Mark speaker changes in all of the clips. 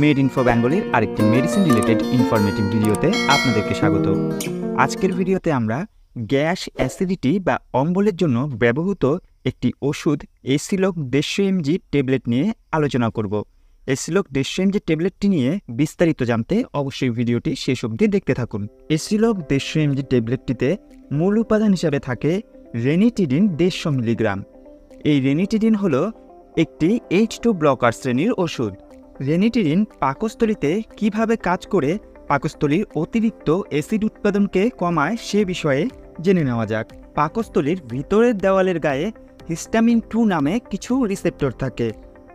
Speaker 1: Made info বেঙ্গলির আরেকটি medicine related informative ভিডিওতে আপনাদেরকে স্বাগত। আজকের ভিডিওতে আমরা গ্যাস, অ্যাসিডিটি বা অম্বলের জন্য ব্যবহৃত একটি ওষুধ এসিলক 150 mg ট্যাবলেট নিয়ে আলোচনা করব। এসিলক 150 mg ট্যাবলেটটি নিয়ে বিস্তারিত জানতে অবশ্যই ভিডিওটি শেষ অবধি দেখতে থাকুন। এসিলক 150 mg ট্যাবলেটটিতে মূল উপাদান হিসাবে থাকে রেনিটিডিন 150 মিলিগ্রাম। এই রেনিটিডিন হলো একটি H2 ব্লকার শ্রেণীর ওষুধ। রেনিটিডিন পাকস্থলীতে কিভাবে কাজ করে পাকস্থলীর অতিরিক্ত অ্যাসিড উৎপাদনকে কমায় সে বিষয়ে জেনে নেওয়া যাক। পাকস্থলীর ভিতরের দেওয়ালের গায়ে হিস্টামিন 2 নামে কিছু রিসেপ্টর থাকে।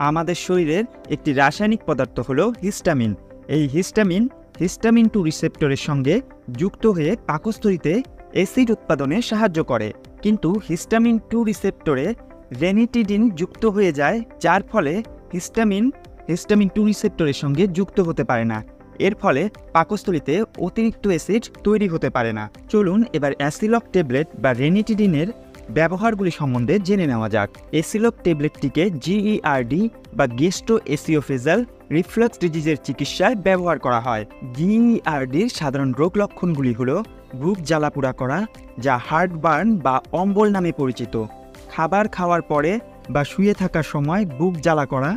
Speaker 1: আমাদের শরীরের একটি রাসায়নিক পদার্থ হলো হিস্টামিন। এই হিস্টামিন 2 রিসেপ্টরের সঙ্গে যুক্ত হয়ে পাকস্থলীতে অ্যাসিড উৎপাদনে সাহায্য করে, কিন্তু হিস্টামিন 2 রিসেপ্টরে রেনিটিডিন যুক্ত হয়ে যায়, যার ফলে হিস্টামিন 2 রিসেপ্টরের সঙ্গে যুক্ত হতে পারে না। এর ফলে পাকস্থলীতে অতিরিক্ত অ্যাসিড তৈরি হতে পারে না। চলুন এবার অ্যাসিলক ট্যাবলেট বা রেনিটিডিনের ব্যবহারগুলি সম্বন্ধে জেনে নেওয়া যাক। অ্যাসিলক ট্যাবলেটটিকে GERD বা গ্যাস্ট্রোএসোফেজাল রিফ্লাক্স ডিজিজের চিকিৎসায় ব্যবহার করা হয়। GERDর সাধারণ রোগ লক্ষণগুলি হলো বুক জ্বালাপোড়া করা, যা হার্টবার্ন বা অম্বল নামে পরিচিত, খাবার খাওয়ার পরে বা শুয়ে থাকার সময় বুক জ্বালা করা,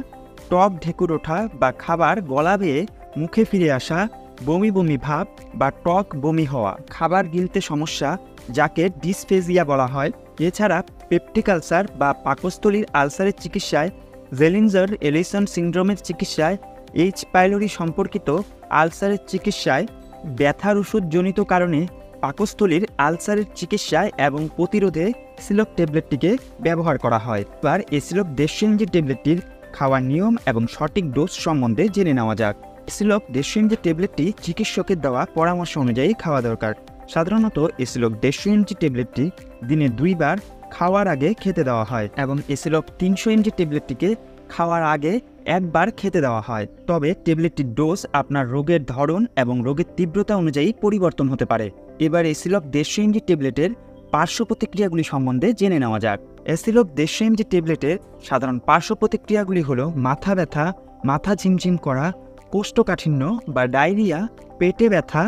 Speaker 1: টক ঢেকুর ওঠা বা খাবার গলা বেয়ে মুখে ফিরে আসা, বমি বমি ভাব বা টক বমি হওয়া, খাবার গিলতে সমস্যা যাকে ডিসফেজিয়া বলা হয়। এছাড়া পেপটিক আলসার বা পাকস্থলীর আলসারের চিকিৎসায়, জেলিঞ্জার এলিসন সিন্ড্রোমের চিকিৎসায়, এইচ পাইলোরি সম্পর্কিত আলসারের চিকিৎসায়, ব্যথার ওষুধজনিত কারণে পাকস্থলীর আলসারের চিকিৎসায় এবং প্রতিরোধে এসিলক ট্যাবলেটটিকে ব্যবহার করা হয়। এবার এসিলক 150 mg ট্যাবলেটটির খাওয়ার নিয়ম এবং সঠিক ডোজ সম্বন্ধে জেনে নেওয়া যাক। এসিলক 150 mg ট্যাবলেটটি চিকিৎসকের দেওয়া পরামর্শ অনুযায়ী খাওয়া দরকার। সাধারণত এসিলক 150 mg ট্যাবলেটটি দিনে 2 বার খাওয়ার আগে খেতে দেওয়া হয় এবং এসিলক 300 mg ট্যাবলেটটিকে খাওয়ার আগে একবার খেতে দেওয়া হয়। তবে ট্যাবলেটটির ডোজ আপনার রোগের ধরন এবং রোগের তীব্রতা অনুযায়ী পরিবর্তন হতে পারে। এবার এসিলক 150 mg ট্যাবলেটের পার্শ্ব প্রতিক্রিয়াগুলি সম্বন্ধে জেনে নেওয়া যাক। এসিলক 150 mg ট্যাবলেটের সাধারণ পার্শ্ব প্রতিক্রিয়াগুলি হলো মাথা ব্যথা, মাথা ঝিমঝিম করা, কোষ্ঠকাঠিন্য বা ডায়রিয়া, পেটে ব্যথা,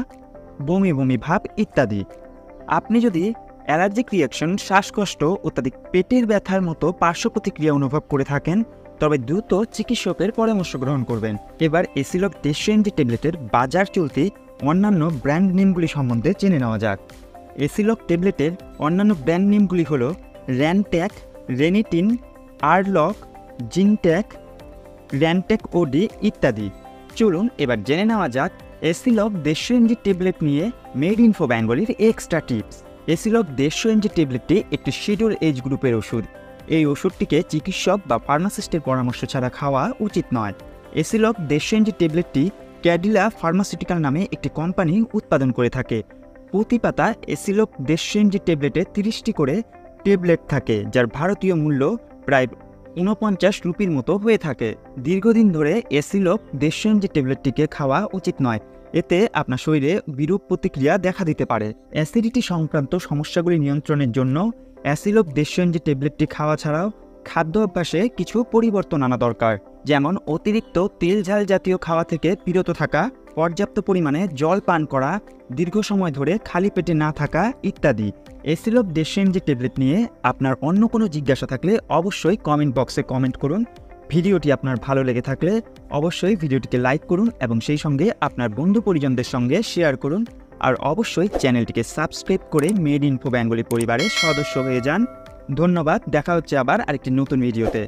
Speaker 1: বমি বমি ভাব ইত্যাদি। আপনি যদি অ্যালার্জিক রিয়াকশন, শ্বাসকষ্ট, অত্যাধিক পেটের ব্যথার মতো পার্শ্ব প্রতিক্রিয়া অনুভব করে থাকেন, তবে দ্রুত চিকিৎসকের পরামর্শ গ্রহণ করবেন। এবার এসিলক 150 mg ট্যাবলেটের বাজার চলতি অন্যান্য ব্র্যান্ড নেমগুলি সম্বন্ধে জেনে নেওয়া যাক। এসিলক ট্যাবলেটের অন্যান্য ব্র্যান্ড নেমগুলি হলো র্যানট্যাক, রেনিটিন, আরলক, জিনট্যাক, র্যানট্যাক ওডি ইত্যাদি। চলুন এবার জেনে নেওয়া যাক এসিলক 150 mg ট্যাবলেট নিয়ে মেড ইনফো বেঙ্গলির এক্সট্রা টিপস। এসিলক 150 mg ট্যাবলেটটি একটি শিডিউল এজ গ্রুপের ওষুধ। এই ওষুধটিকে চিকিৎসক বা ফার্মাসিস্টের পরামর্শ ছাড়া খাওয়া উচিত নয়। এসিলক 150 mg ট্যাবলেটটি ক্যাডিলা ফার্মাসিউটিক্যাল নামে একটি কোম্পানি উৎপাদন করে থাকে। প্রতি পাতা এসিলক 150 mg ট্যাবলেটে 30টি করে ট্যাবলেট থাকে, যার ভারতীয় মূল্য প্রায় 49 রুপির মতো হয়ে থাকে। দীর্ঘদিন ধরে এসিলক 150 mg ট্যাবলেটটিকে খাওয়া উচিত নয়, এতে আপনার শরীরে বিরূপ প্রতিক্রিয়া দেখা দিতে পারে। অ্যাসিডিটি সংক্রান্ত সমস্যাগুলি নিয়ন্ত্রণের জন্য এসিলক 150 mg ট্যাবলেটটি খাওয়া ছাড়াও খাদ্য অভ্যাসে কিছু পরিবর্তন আনা দরকার, যেমন অতিরিক্ত তেল ঝাল জাতীয় খাওয়া থেকে বিরত থাকা, পর্যাপ্ত পরিমাণে জল পান করা, দীর্ঘ সময় ধরে খালি পেটে না থাকা ইত্যাদি। এসিলক 150 mg ট্যাবলেট নিয়ে আপনার অন্য কোনো জিজ্ঞাসা থাকলে অবশ্যই কমেন্ট বক্সে কমেন্ট করুন। ভিডিওটি আপনার ভালো লেগে থাকলে অবশ্যই ভিডিওটিকে লাইক করুন এবং সেই সঙ্গে আপনার বন্ধু পরিজনদের সঙ্গে শেয়ার করুন। আর অবশ্যই চ্যানেলটিকে সাবস্ক্রাইব করে মেড ইনফো বেঙ্গলি পরিবারের সদস্য হয়ে যান। ধন্যবাদ, দেখা হচ্ছে আবার আরেকটি নতুন ভিডিওতে।